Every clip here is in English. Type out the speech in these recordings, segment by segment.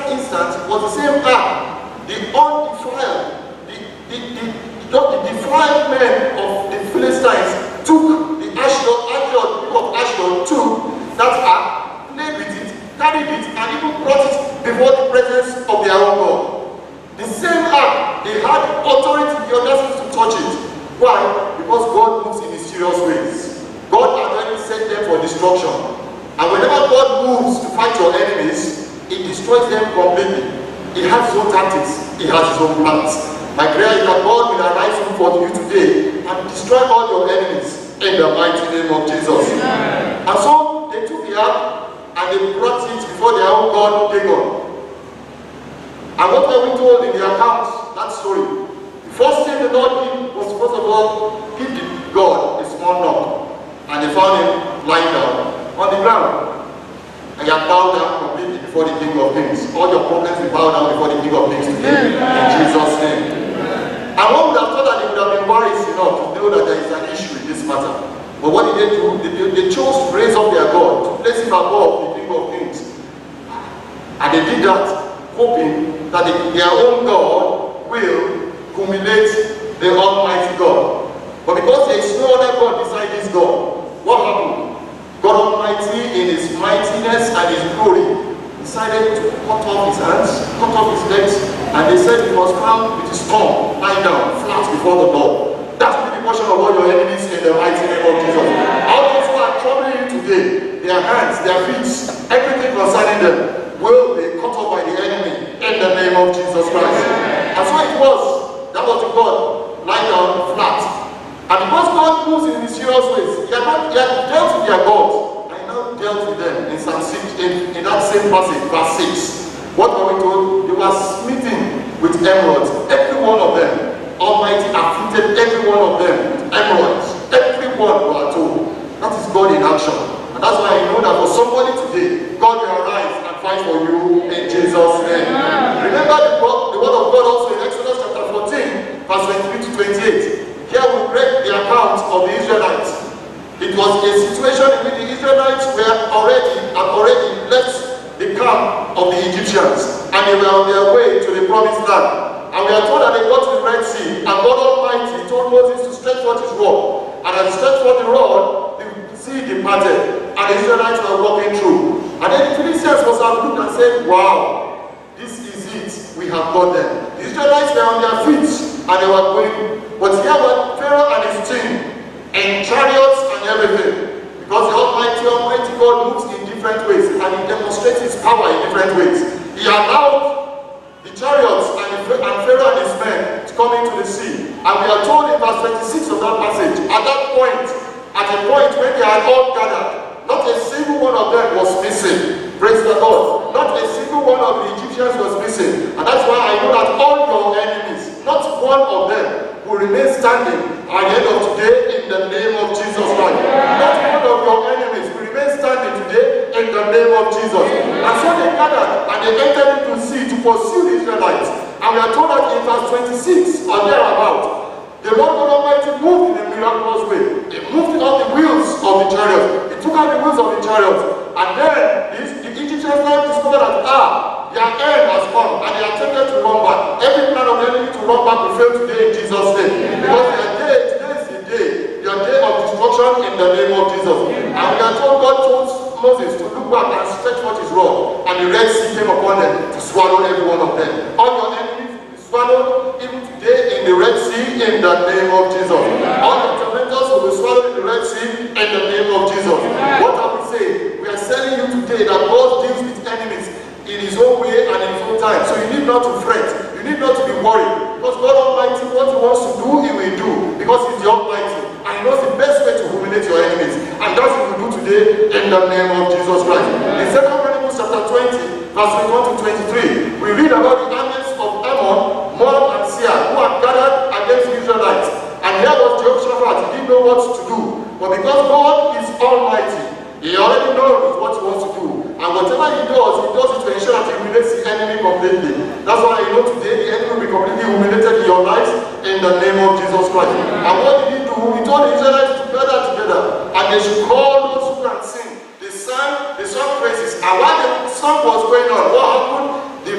that instance was the same ark. The undefiled, the defiled men of the Philistines took the people of Ashdod took that ark, played with it, carried it, and even brought it before the presence of their own God. The same ark, they had authority, the audacity to touch it. Why? Because God moves in mysterious ways. God has already set them for destruction. And whenever God moves to fight your enemies, it destroys them completely. It has its own tactics. It has its own plans. My prayer is that God will arise for you today and destroy all your enemies in the mighty name of Jesus. Amen. And so they took the ark and they brought it before their own God, Dagon. And what were we told in the account, that story? The first thing the Lord did was, first of all, give God a small knock. And they found him lying down on the ground. And you are bowed down completely before the King of Kings. All your problems will bow down before the King of Kings today. In Jesus' name. And one would have thought that they would have been wise enough to know that there is an issue in this matter. But what did they do? They chose to raise up their God, to place him above the King of Kings. And they did that, hoping that their own God will humiliate the Almighty God. But because there is no other God beside this God, what happened? God Almighty, in his mightiness and his glory, decided to cut off his hands, cut off his legs, and they said he was found with his tongue lying down, flat before the Lord. That's the portion of all your enemies in the mighty name of Jesus. All those who are troubling you today, their hands, their feet, everything concerning them will be cut off by the enemy in the name of Jesus Christ. And so it was. That was the God lying down flat. And because God moves in mysterious ways, he had dealt with their God, and he now dealt with them in Psalm 6, in that same passage, verse 6. What were we told? They were smitten with emeralds, every one of them. Almighty afflicted every one of them with emeralds. Every one, we are told. That is God in action. And that's why I know that for somebody today, God will arise and fight for you in Jesus' name. Remember the word of God also in Exodus chapter 14, verse 23 to 28. Here we read the account of the Israelites. It was a situation in which the Israelites had already left the camp of the Egyptians, and they were on their way to the promised land. And we are told that they got to the Red Sea, and God Almighty told Moses to stretch forth his rod. And as he stretched forth the rod, the sea departed, and the Israelites were walking through. And then the Philistines must have looked and said, wow, this is it, we have got them. The Israelites were on their feet, and they were going. But here were Pharaoh and his team, and chariots and everything. Because the Almighty God moves in different ways, and he demonstrates his power in different ways. He allowed the chariots and Pharaoh and his men to come into the sea. And we are told in verse 26 of that passage, at a point when they had all gathered, not a single one of them was missing. Praise the Lord. Not a single one of the Egyptians was missing. And that's why I know that all your enemies, not one of them, will remain standing at the end of today in the name of Jesus Christ. Not one of your enemies will remain standing today in the name of Jesus. And so they gathered and they entered into the sea to pursue the Israelites. And we are told that in verse 26 or thereabout, the Lord God Almighty moved in a miraculous way. He moved on the wheels of the chariots. He took out the wheels of the chariots. And then the Egyptians now discovered that their end has come, and they are tempted to run back. Every plan of the enemy to run back will fail today in Jesus' name. Because today is the day, your day of destruction in the name of Jesus. And we are told God told Moses to look back and stretch forth his rod, and the Red Sea came upon them to swallow every one of them. All your enemies will be swallowed even today in the Red Sea in the name of Jesus. All the tormentors will be swallowed in the Red Sea in the name of Jesus. What are we saying? We are telling you today that God deals with enemies in his own way and in his own time. So you need not to fret. You need not to be worried. Because God Almighty, what he wants to do, he will do. Because he's the Almighty. And he knows the best way to humiliate your enemies. And that's what we do today in the name of Jesus Christ. In 2 Chronicles chapter 20, verse 21 to 23, we read about the armies of Ammon, Moab, and Seir, who had gathered against the Israelites. And here was Jehoshaphat. He didn't know what to do. But because God is Almighty, he already knows what he wants to do. And whatever he does it to ensure that he humiliates the enemy completely. That's why I know today the enemy will be completely humiliated in your lives in the name of Jesus Christ. And what did he do? He told the Israelites to gather together, and they should call those who can sing. They sang praises. And while the song was going on, what happened? The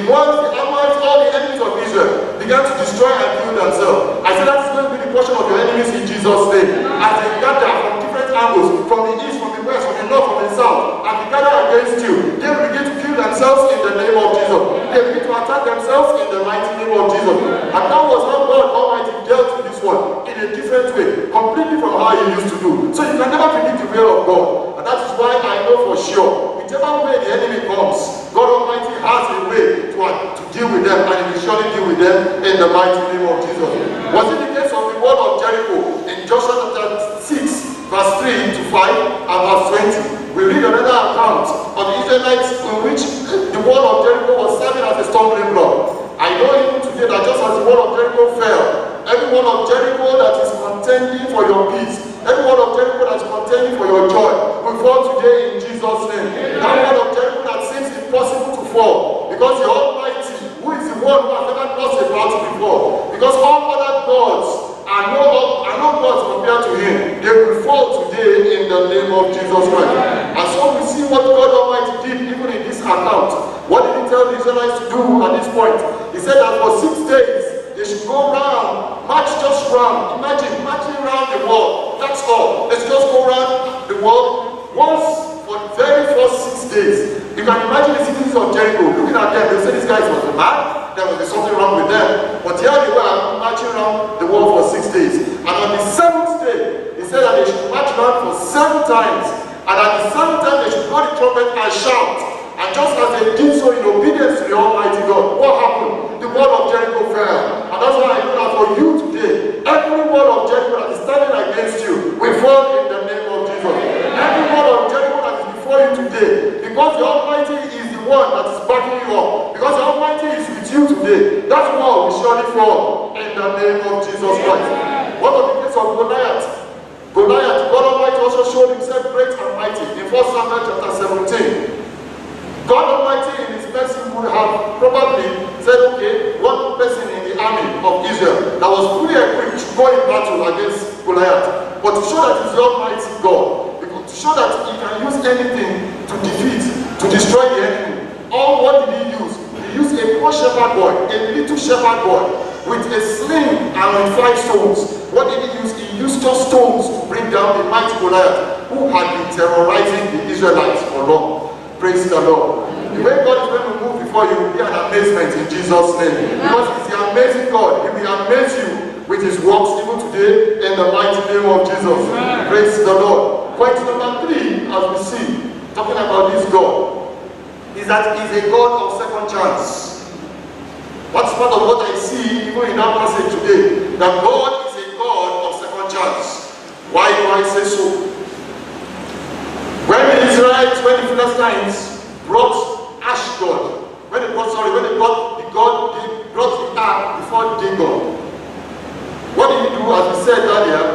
themselves. I said that is going to be the portion of your enemies in Jesus' name. As they gather from different angles, from the east, from the west, from the north, from the south, and they gather against you, they will begin to kill themselves in the name of Jesus. They begin to attack themselves in the mighty name of Jesus. And that was how God Almighty dealt with this one in a different way, completely from how he used to do. So you can never predict the will of God. And that is why I know for sure, whichever way the enemy comes, God Almighty has a way to deal with them, and he will surely deal with them in the mighty name of Jesus. Was it the case of the wall of Jericho in Joshua chapter 6, verse 3 to 5 and verse 20? We read another account of the Israelites in which the wall of Jericho was serving as a stumbling block. I know even today that just as the wall of Jericho fell, every wall of Jericho that is contending for your peace, every wall of Jericho that is contending for your joy, will fall today in Jesus' name. That wall of Jericho that seems impossible to fall, because the Almighty, who is the one who has never lost a battle before, because all other gods are no gods compared to him, they will fall today in the name of Jesus Christ. And so we see what God Almighty did even in this account. What did he tell the Israelites to do at this point? He said that for 6 days they should go round, march just round. Imagine marching around the world. That's all. Let's just go around the world once for the very first 6 days. You can imagine the citizens of Jericho looking at them. They say these guys was mad. There was something wrong with them. But here they were marching around the world for 6 days. And on the 7th day, he said that they should march around for 7 times. And at the 7th time, they should blow the trumpet and shout. And just as they did so in obedience to the Almighty God, what happened? The wall of Jericho fell. And that's why I know that for you today, every wall of Jericho that is standing against you will fall in the name of Jesus. Every wall of Jericho that is before you today, because the Almighty is the one that is backing you up, because the Almighty is with you today, that wall will surely fall in the name of Jesus Christ. What of the case of Goliath? Goliath, God Almighty also showed himself great and mighty in 1 Samuel chapter 17. God Almighty in his mercy would have probably said, okay, one person in the army of Israel that was fully equipped to go in battle against Goliath. But to show that he's the Almighty God, to show that he can use anything to defeat, to destroy the enemy. What did he use? He used a poor shepherd boy, a little shepherd boy, with a sling and with 5 stones. What did he use? He used just stones to bring down the mighty Goliath, who had been terrorizing the Israelites for long. Praise the Lord. The way God is going to move before you will be an amazement in Jesus' name. Because he's the amazing God. He will amaze you with his works even today in the mighty name of Jesus. Praise the Lord. Point number 3, as we see, talking about this God, is that he's a God of second chance. What's part of what I see even in our passage today? That God is a God of second chance. Why do I say so? When the Israelites, when the Philistines brought Ashdod, when they brought the ark before Dagon, what did he do? As we said earlier,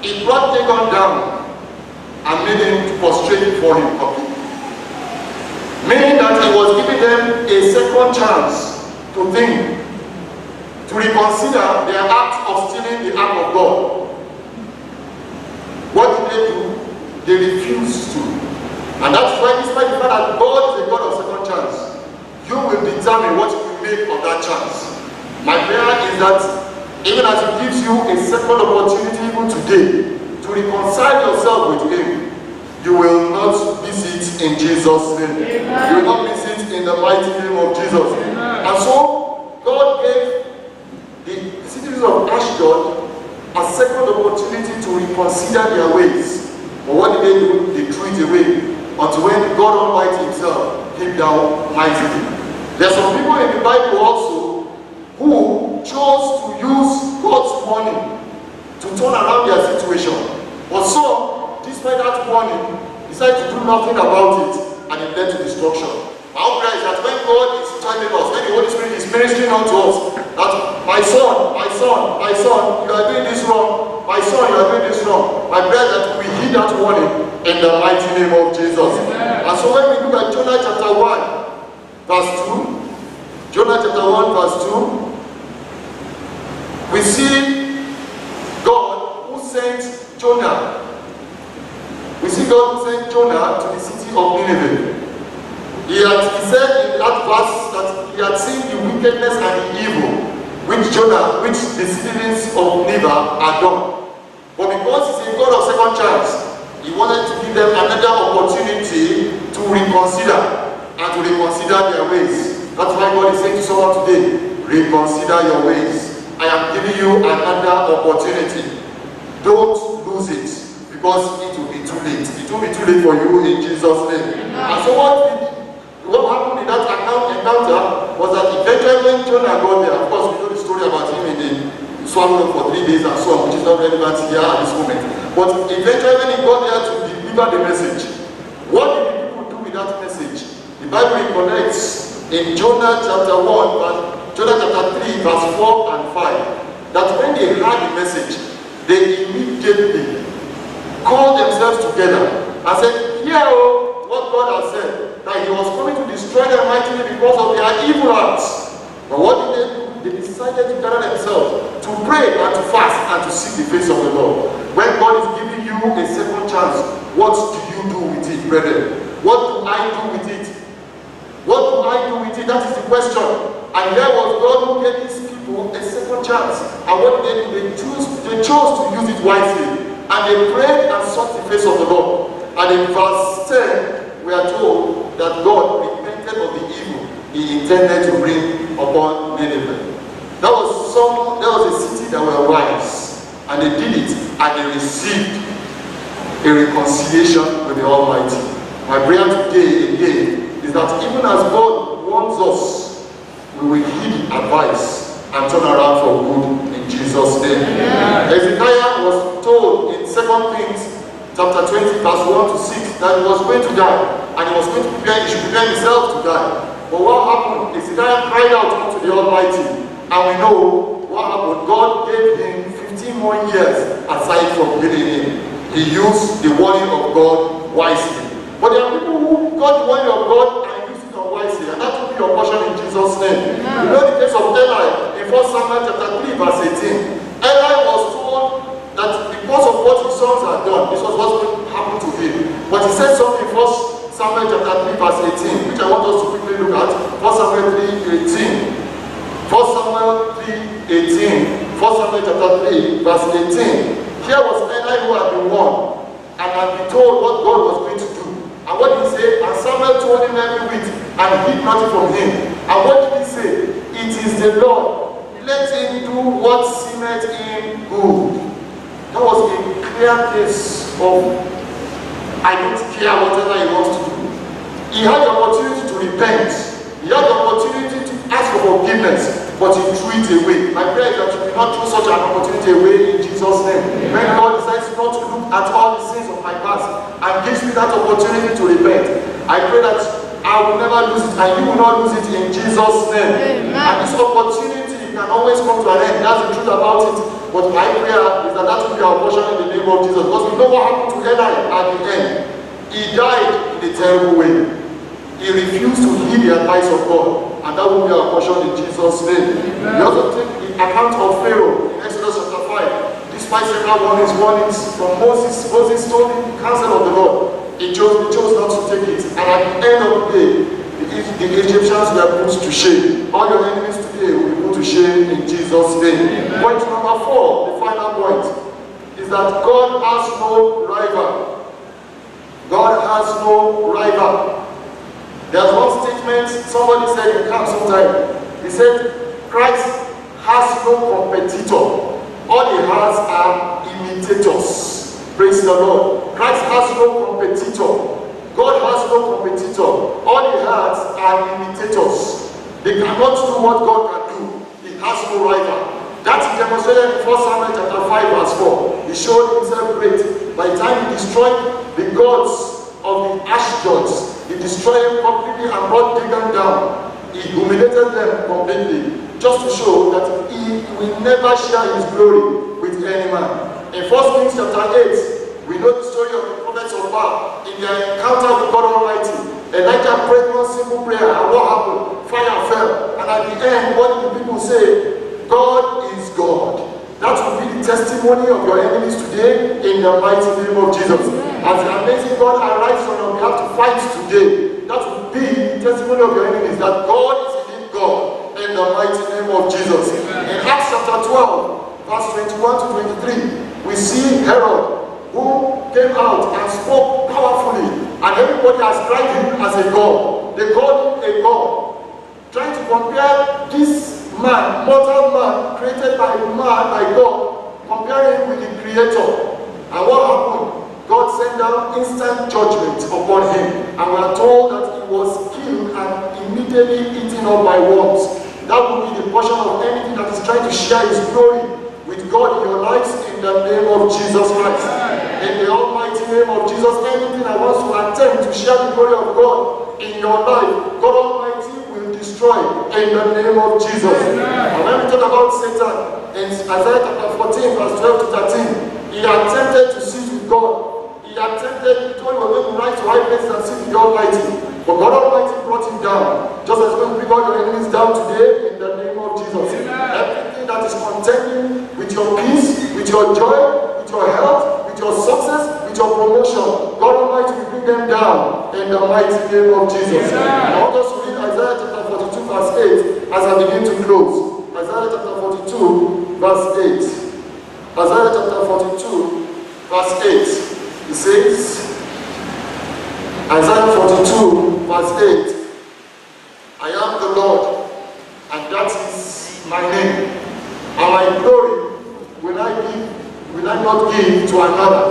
he brought Dagon down and made him to prostrate before him completely. Meaning that he was giving them a second chance to think, to reconsider their act of stealing the ark of God. What did they do? They refused to. And that's why, despite the fact that God is a God of second chance, you will determine what you will make of that chance. My prayer is that even as he gives you a second opportunity even today to reconcile yourself with him, you will not miss it in Jesus' name. Amen. You will not miss it in the mighty name of Jesus. Amen. And so, God gave the citizens of Ashdod a second opportunity to reconsider their ways. But what did they do? They threw it away until when God Almighty himself came down mightily. There are some people in the Bible also who chose to use God's warning to turn around their situation. But some, despite that warning, decided to do nothing about it, and it led to destruction. My own prayer is that when God is telling us, when the Holy Spirit is ministering unto us, that my son, you are doing this wrong. My son, you are doing this wrong. My prayer that we heed that warning in the mighty name of Jesus. Amen. And so when we look at Jonah chapter 1, verse 2, Jonah chapter 1, verse 2, we see God who sent Jonah. We see God who sent Jonah to the city of Nineveh. He said in that verse that he had seen the wickedness and the evil which the citizens of Nineveh had done. But because he's a God of second chance, he wanted to give them another opportunity to reconsider and to reconsider their ways. That's why God is saying to someone today, reconsider your ways. I am giving you another opportunity. Don't lose it, because it will be too late. It will be too late for you in Jesus' name. And so what happened in that encounter was that eventually when Jonah got there, of course we know the story about him in the swallowed for 3 days and so on, which is not relevant here at this moment. But eventually when he got there to deliver the message, what did the people do with that message? The Bible recollects in Jonah chapter 3 verse 4 and 5, that when they heard the message, they immediately called themselves together and said, hear what God has said, that he was coming to destroy them mightily because of their evil acts. But what did they do? They decided to gather themselves to pray and to fast and to seek the face of the Lord. When God is giving you a second chance, what do you do with it, brethren? What do I do with it? What do I do with it? That is the question. And there was God who gave these people a second chance. And what did they do? They chose to use it wisely. And they prayed and sought the face of the Lord. And in verse 10, we are told that God repented of the evil he intended to bring upon Nineveh. There was a city that were wise, and they did it, and they received a reconciliation with the Almighty. My prayer today again is that even as God warns us, we will heed advice and turn around for good in Jesus' name. Hezekiah was told in 2 Kings chapter 20 verse 1 to 6 that he was going to die, and he should prepare himself to die. But what happened? Hezekiah cried out unto the Almighty, and we know what happened. God gave him 15 more years aside from killing him. He used the warning of God wisely. But there are people who got the warning of God and used it unwisely, and that will be your portion in Jesus' name. You know the case of Eli in 1 Samuel chapter 3 verse 18. Eli was told that because of what his sons had done, this was what would happen to him. But he said something in 1 Samuel chapter 3 verse 18, which I want us to quickly look at. 1 Samuel 3:18. 1 Samuel 3:18. 1 Samuel chapter 3 verse 18. Here was Eli who had been warned and had been told what God was going to do. And what did he say? And Samuel told him every whit and hid nothing from him. And what did he say? It is the Lord. Let him do what seemeth him good. That was a clear case of I don't care whatever he wants to do. He had the opportunity to repent. He had the opportunity to ask for forgiveness, but he threw it away. My prayer is that you will not throw such an opportunity away in Jesus' name. When God decides not to look at all the sins of my past and gives me that opportunity to repent, I pray that I will never lose it and you will not lose it in Jesus' name. Amen. And this opportunity can always come to an end. That's the truth about it. But my prayer is that that will be our portion in the name of Jesus. Because we know what happened to Eli at the end. He died in a terrible way. He refused to heed the advice of God. And that will be our portion in Jesus' name. We also take the account of Pharaoh in Exodus chapter 5. Despite several warnings from Moses told him the counsel of the Lord. He chose not to take it. And at the end of the day, the Egyptians were put to shame. All your enemies today will be put to shame in Jesus' name. Point number 4, the final point, is that God has no rival. God has no rival. There's one statement somebody said in camp sometime. He said, Christ has no competitor. All he has are imitators. Praise the Lord. Christ has no competitor. God has no competitor. All he has are imitators. They cannot do what God can do. He has no rival. That is demonstrated in 1 Samuel chapter 5 verse 4. He showed himself great. By the time he destroyed the gods of the Ashdods, he destroyed them completely and brought Dagon down. He humiliated them completely, just to show that he will never share his glory with any man. In 1 Kings chapter 8, we know the story of the prophets of Baal in their encounter with God Almighty. Elijah prayed one simple prayer, and what happened? Fire fell. And at the end, what did the people say? God is God. That will be the testimony of your enemies today in the mighty name of Jesus. As the amazing God arises on your behalf to fight today, that will be the testimony of your enemies that God is indeed God in the mighty name of Jesus. In 12, verse 21 to 23, we see Herod, who came out and spoke powerfully, and everybody ascribed him as a god. They called him a god, trying to compare this man, mortal man, created by man, by God, comparing him with the Creator. And what happened? God sent down instant judgment upon him, and we are told that he was killed and immediately eaten up by worms. That will be the portion of anything that is trying to share his glory with God in your lives, in the name of Jesus Christ. In the almighty name of Jesus, anything that wants to attempt to share the glory of God in your life, God Almighty will destroy in the name of Jesus. And when we talk about Satan, in Isaiah chapter 14, verse 12 to 13, he attempted to sit with God. He attempted, he told him he was going to rise to high places and sit with the Almighty. But God Almighty brought him down. Just as going to bring all your enemies down today in the name of Jesus. Everything that is contending with your peace, with your joy, with your health, with your success, with your promotion, God Almighty will bring them down in the mighty name of Jesus. I want us to read Isaiah chapter 42, verse 8 as I begin to close. Isaiah chapter 42, verse 8. Isaiah chapter 42, verse 8. It says, Isaiah 42, verse 8, I am the Lord, and that is my name, and my glory will I not give to another,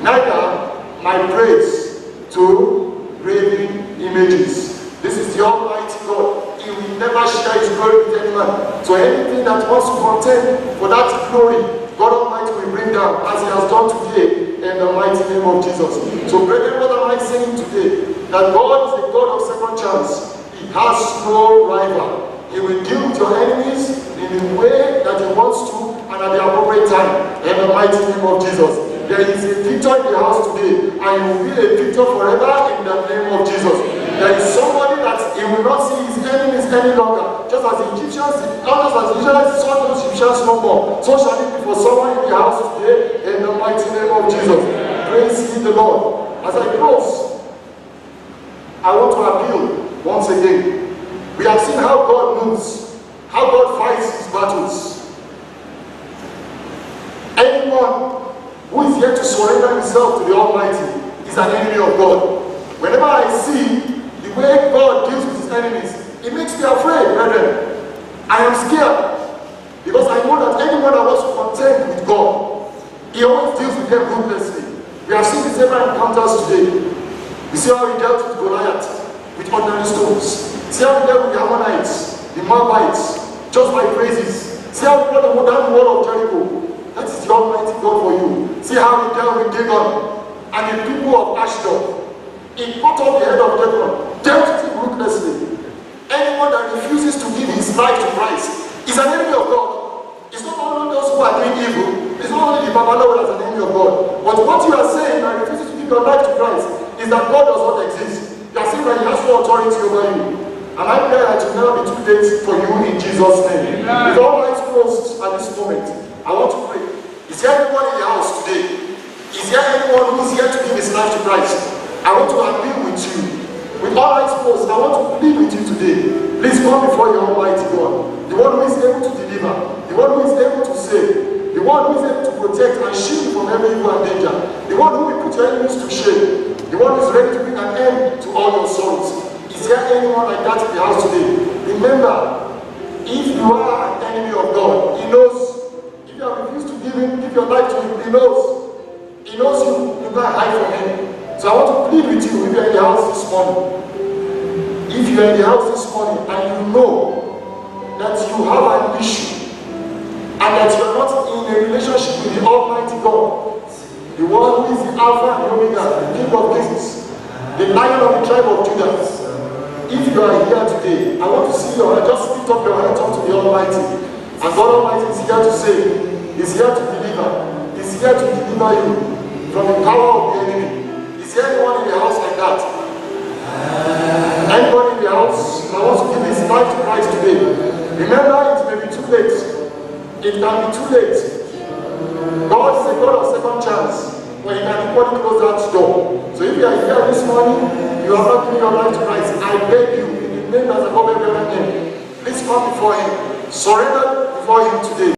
neither my praise to graven images. This is the Almighty God. He will never share his glory with any man. So anything that wants to contend for that glory, God Almighty will bring down, as he has done today, in the mighty name of Jesus. So brethren, what am I saying today? That God is the God of second chance. He has no rival. He will deal with your enemies in the way that he wants to and at the appropriate time, in the mighty name of Jesus. There is a victor in the house today, and he will be a victor forever in the name of Jesus. There is somebody that he will not see his enemies any longer. Just as the Egyptians, others as the Israelites saw those Egyptians no more, so shall it be for someone in the house today, in the mighty name of Jesus. Praise ye the Lord. As I close, I want to appeal once again. We have seen how God moves, how God fights his battles. Anyone who is yet to surrender himself to the Almighty is an enemy of God. Whenever I see the way God deals with his enemies, it makes me afraid, brethren. I am scared, because I know that anyone that wants to contend with God, he always deals with them ruthlessly. We have seen the several encounters today. We see how he dealt with Goliath with ordinary stones. See how he dealt with the Ammonites, the Moabites, just by praises. See how he brought the down the wall of Jericho. That is the Almighty God for you. See how he dealt with Dagon and the people of Ashdod. He cut off the head of Dagon, dealt with him ruthlessly. Anyone that refuses to give his life to Christ is an enemy of God. It's not only those who are doing evil, it's not only the Babalawo that's an enemy of God. But what you are saying and refuses to give your life to Christ is that God does not exist. You are saying that he has no authority over you. And I pray that it will never be too late for you in Jesus' name. With all eyes closed at this moment, I want to pray. Is there anyone in the house today? Is there anyone who is here to give his life to Christ? I want to appeal with you. With all eyes closed, I want to plead with you today. Please come before your Almighty God. The one who is able to deliver. The one who is able to save. The one who is able to protect and shield you from every evil and danger. The one who will put your enemies to shame. The one who is ready to bring an end to all your sorrows. Is there anyone like that in the house today? Remember, if you are an enemy of God, he knows. If you have refused to give your life to him, he knows. He knows you. You can't hide from him. So I want to plead with you if you are in the house this morning. If you are in the house this morning and you know that you have an issue and that you are not in a relationship with the Almighty God, the one who is the Alpha and Omega, the King of Kings, the Lion of the tribe of Judah. If you are here today, I want to see your hand. Just lift up your hands unto the Almighty. And God Almighty is here to save. He's here to deliver. He's here to deliver you from the power of the enemy. Is there anyone in the house like that? Anyone in the house that wants to give his life to Christ today? Remember, it may be too late. It can be too late. God is a God of second chance, when he can equally close that door. So if you are here this morning, you are not giving your life to Christ, I beg you, in the name that's above every other name, please come before him. Surrender before him today.